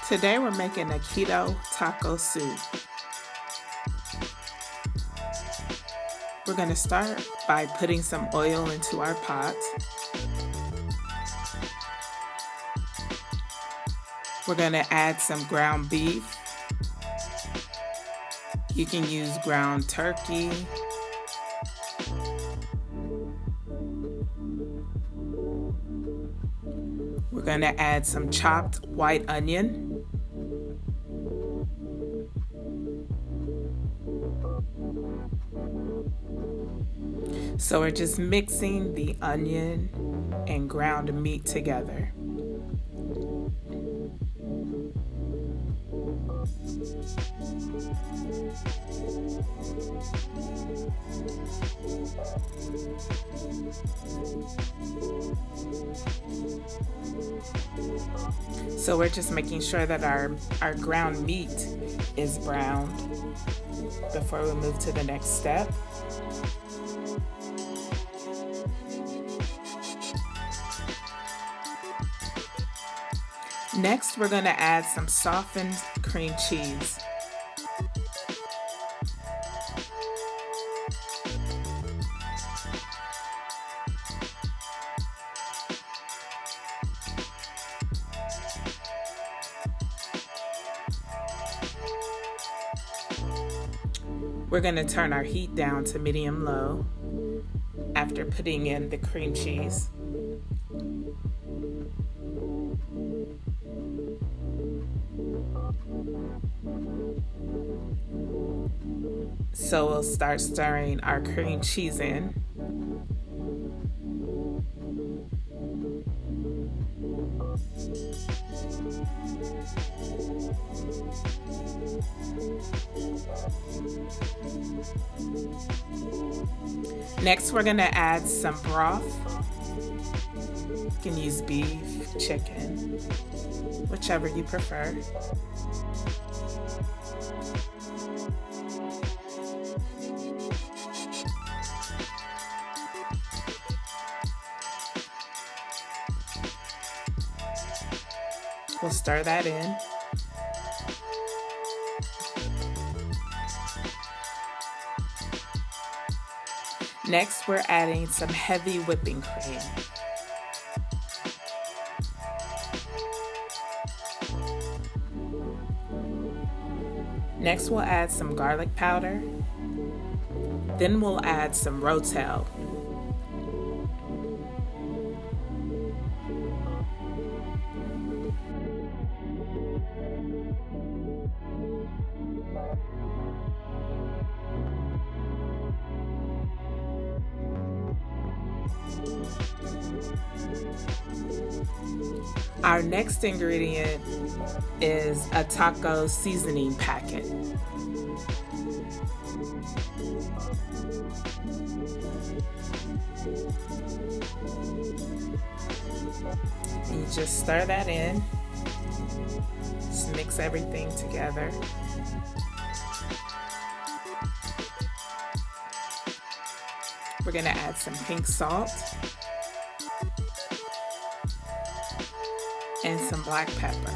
Today we're making a keto taco soup. We're going to start by putting some oil into our pot. We're going to add some ground beef. You can use ground turkey. We're going to add some chopped white onion. So we're just mixing the onion and ground meat together. So we're just making sure that our ground meat is browned before we move to the next step. Next, we're going to add some softened cream cheese. We're going to turn our heat down to medium-low after putting in the cream cheese. So we'll start stirring our cream cheese in. Next, we're going to add some broth. You can use beef, chicken, whichever you prefer. We'll stir that in. Next, we're adding some heavy whipping cream. Next, we'll add some garlic powder. Then we'll add some Rotel. Our next ingredient is a taco seasoning packet. You just stir that in. Just mix everything together. We're going to add some pink salt and some black pepper.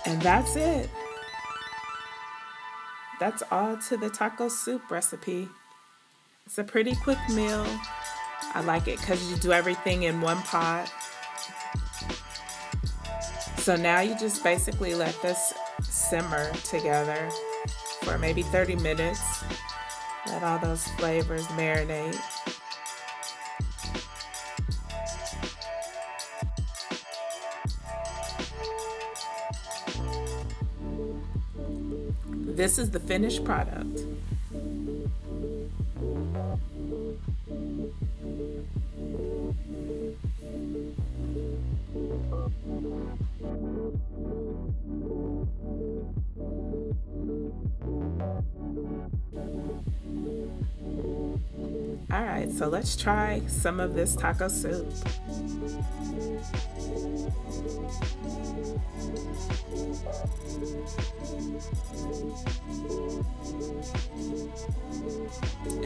And that's it. That's all to the taco soup recipe. It's a pretty quick meal. I like it because you do everything in one pot. So now you just basically let this simmer together for maybe 30 minutes. Let all those flavors marinate. This is the finished product. All right, so let's try some of this taco soup.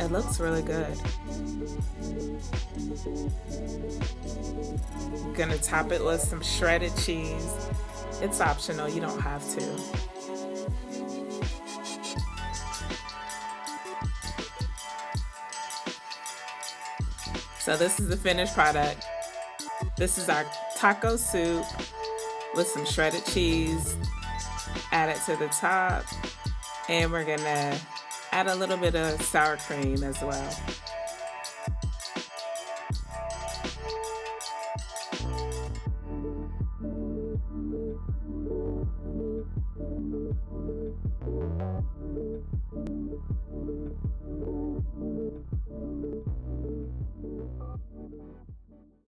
It looks really good. I'm gonna top it with some shredded cheese. It's optional, you don't have to. So this is the finished product. This is our taco soup with some shredded cheese added to the top. And we're gonna add a little bit of sour cream as well.